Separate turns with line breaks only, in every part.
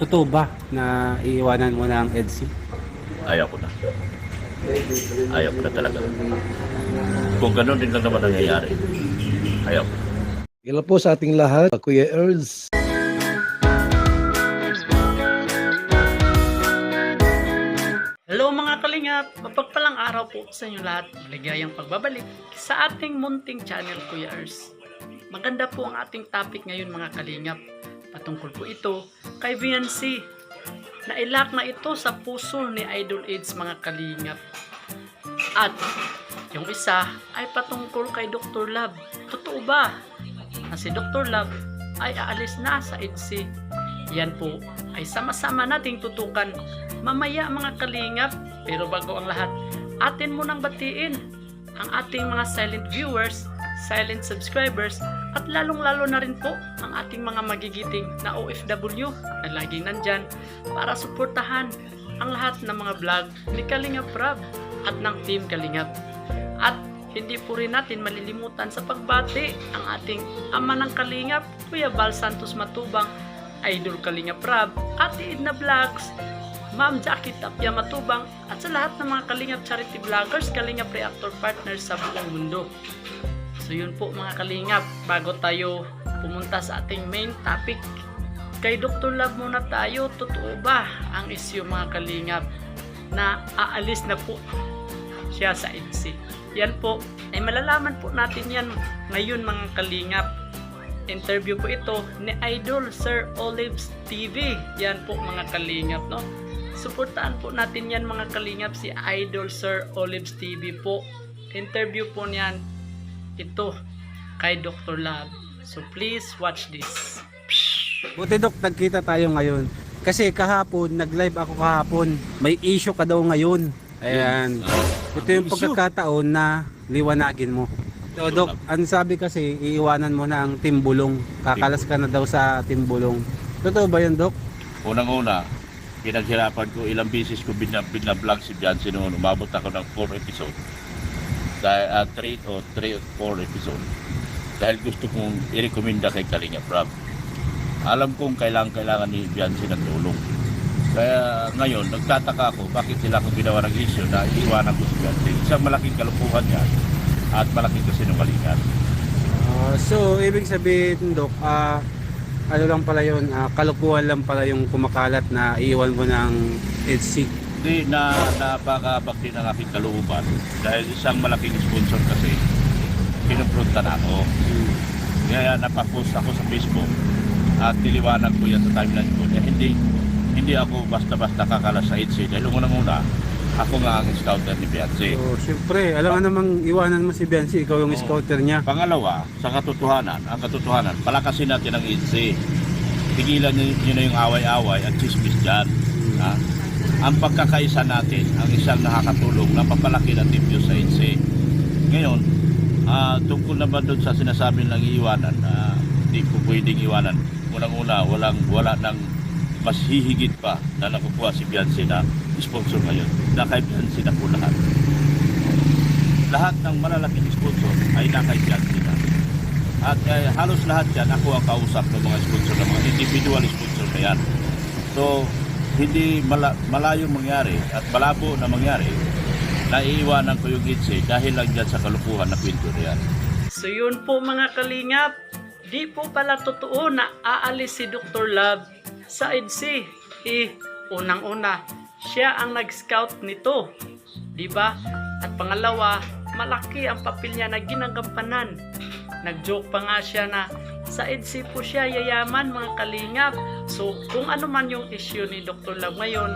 Totoo ba na iiwanan mo na ang EDSI?
Ayaw ko na. Ayaw ko na talaga. Kung gano'n din lang naman nangyayari, ayaw ko.
Hello po sa ating lahat, Kuya Earls.
Hello mga kalingap! Mapagpalang araw po sa inyo lahat. Maligayang pagbabalik sa ating munting channel, Kuya Ers. Maganda po ang ating topic ngayon mga kalingap. Patungkol po ito kay Viancy. Nailak na ito sa puso ni Idol AIDS mga kalingap. At yung isa ay patungkol kay Dr. Love. Totoo ba na si Dr. Love ay aalis na sa EDSI? Yan po ay sama-sama nating tutukan mamaya mga kalingap. Pero bago ang lahat, atin munang batiin ang ating mga silent viewers, silent subscribers, at lalong-lalo na rin po ang ating mga magigiting na OFW na laging nandyan para suportahan ang lahat ng mga vlog ni Kalingap Rab at ng Team Kalingap. At hindi po rin natin malilimutan sa pagbati ang ating ama ng Kalingap, Kuya Val Santos Matubang, Idol Kalingap Rab, Ate Edna Vlogs, Ma'am Jackie Tapia Matubang, at sa lahat ng mga Kalingap Charity Vloggers, Kalingap Reactor Partners sa buong mundo. So yun po mga Kalingap, bago tayo pumunta sa ating main topic, kay Dr. Love muna tayo. Totoo ba ang issue mga Kalingap na aalis na po siya sa EDSI? Yan po, ay malalaman po natin yan ngayon mga Kalingap. Interview po ito ni Idol Sir Olives TV. Yan po mga Kalingap, no? Suportahan po natin yan mga Kalingap, si Idol Sir Olives TV po. Interview po niyan ito kay Dr. Love. So please watch this.
Buti Dok, nagkita tayo ngayon. Kasi kahapon, nag-live ako kahapon. May issue ka daw ngayon. Ayan. Ito yung pagkakataon na liwanagin mo. So Dok, ang sabi kasi, iiwanan mo na ang Timbulong. Kakalas ka na daw sa Timbulong. Totoo ba yun, Dok?
Unang-una, pinaghirapan ko, ilang beses ko binablog si Biancy noon. Umabot ako ng 4 episode. Dahil 3 or 4 episode. Dahil gusto kong i-recommenda kay Kalingap Rab. Alam kong kailangan ni Biancy ng tulong. Kaya ngayon, nagtataka ako bakit sila akong ginawa ng issue na iiwanan ko si Biancy. Isang malaking kalupuhan yan at malaking kasinungalingan.
So, ibig sabihin, Dok, ano lang pala yun, kalukuhan lang pala yung kumakalat na iiwan mo ng EDSI.
Hindi, napakabak din ang aking kalooban dahil isang malaking sponsor kasi pinupruntan ako. Kaya napapost ako sa Facebook at niliwanag ko yan sa timeline ko. Hindi ako basta-basta kakalas sa EDSI dahil unang-una, ako nga ang scouter ni Biancy.
So, siyempre, alam nga namang iwanan mo si Biancy, ikaw yung scouter niya.
Pangalawa, sa katotohanan, palakasin natin ang EDSI. Tigilan nyo na yung away-away at chismis dyan. Ha? Ang pagkakaisa natin, ang isang nakakatulong na papalaki ng team sa EDSI. Ngayon, tungkol naman doon sa sinasabi ng iiwanan, hindi ko pwedeng iwanan. Unang-una, wala nang mas hihigit pa na nakukuha si Biancy na sponsor ngayon. Nakay Biancy na po lahat. Lahat ng malalaking sponsor ay nakay Biancy na. At halos lahat yan, ako ang kausap ng mga sponsor, ng mga individual sponsor na yan. So, hindi malayo mangyari at malabo na mangyari na iiwanan ko yung EDSI dahil lang dyan sa kalupuhan na kwento na yan.
So yun po mga Kalingap, di po pala totoo na aalis si Dr. Love sa EDSI. Unang-una, siya ang nag-scout nito, di ba? At pangalawa, malaki ang papel niya na ginagampanan. Nag-joke pa nga siya na sa EDSI po siya yayaman mga Kalingap. So kung ano man yung issue ni Dr. Love ngayon,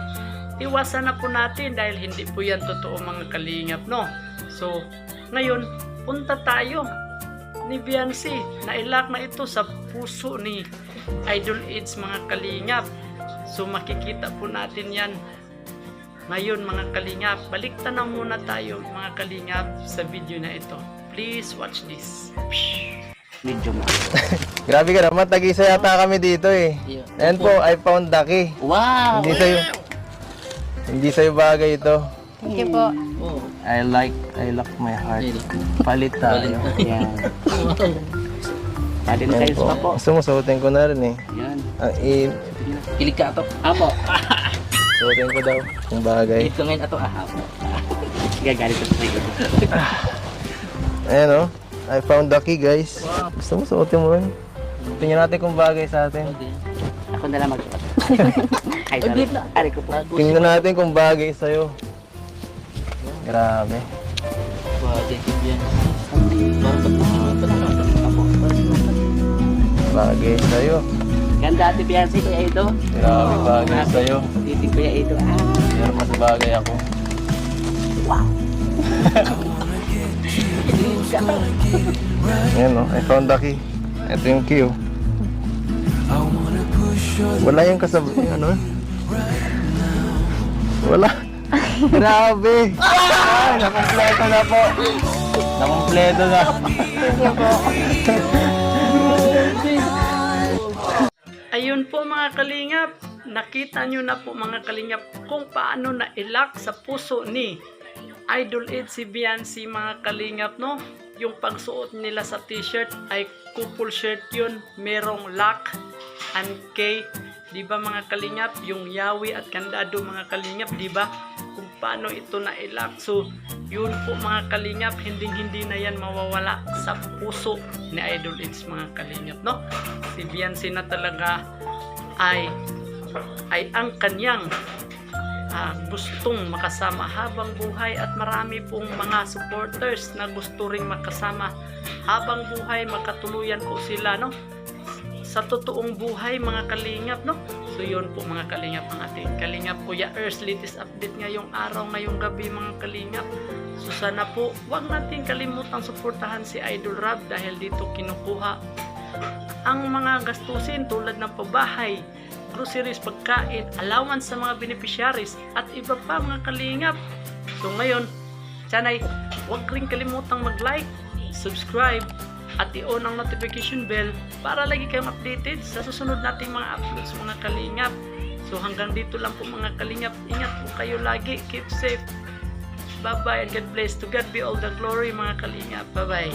iwasan na po natin dahil hindi po yan totoo mga Kalingap, no? So ngayon, punta tayo ni Biancy. Nailak na ito sa puso ni Idol AIDS mga Kalingap. So makikita po natin yan ngayon mga Kalingap. Baliktan na muna tayo mga Kalingap sa video na ito. Please watch this.
Medyo
Grabe ka naman, tag-isa yata kami dito eh. Ayan po, I found Ducky.
Wow!
Hindi sa'yo bagay ito.
Thank you po.
I like my heart. Palit tayo. Yan.
Pwede na
Ayan
kayo
po.
sa po.
Gusto mo, suotin ko na rin eh.
Yan.
Kilig ka ato. Apo.
Suotin ko daw kung bagay.
Ito ngayon ato. Apo. Gagalit sa sarili ko.
Ayan o. I found the key, guys. Gusto mo suotin mo rin? Tingnan natin kung bagay sa atin.
Ako na lang magsuot. Ay, sorry. Ari ko po.
Tingnan natin kung bagay sa'yo. Grabe.
Wow, thank you, Jen. Parang pag Apo.
Bagay sa'yo.
Ganda ate Biancy, Kuya Edo.
Grabe bagay sa'yo.
Titig Kuya Edo.
Pero mas bagay ako. Ayan o. I found the key. Ito yung key o. Wala yung kasabay. Ano? Wala. Grabe. Ay, nakompleto na po. Nakompleto na.
Ayun po mga kalingap, nakita nyo na po mga kalingap kung paano na-ilock sa puso ni Idol Ed si Biancy mga kalingap, no? Yung pagsuot nila sa t-shirt ay couple shirt yun, merong lock and key, di ba mga kalingap? Yung yawi at kandado mga kalingap, di ba? Kung paano ito na-ilock. So, yun po mga kalingap, hindi na yan mawawala sa puso ni Idol Ed mga kalingap, no? Si Biancy na talaga ay ang kanyang gustong makasama habang buhay, at marami pong mga supporters na gusto ring makasama habang buhay, makatuluyan po sila, no, sa totoong buhay mga kalingap, no. So yun po mga kalingap, ang ating kalingap Kuya Ers latest update ngayong araw, ngayong gabi mga kalingap. So sana po wag natin kalimutang suportahan si Idol Rob dahil dito kinukuha ang mga gastusin tulad ng pabahay, groceries, pagkain, allowance sa mga beneficiaries at iba pa mga kalingap. So ngayon, sana'y huwag rin kalimutang mag-like, subscribe at i-on ang notification bell para lagi kayong updated sa susunod nating mga uploads mga kalingap. So hanggang dito lang po mga kalingap. Ingat po kayo lagi, keep safe, bye bye and God bless. To God be all the glory mga kalingap. Bye bye.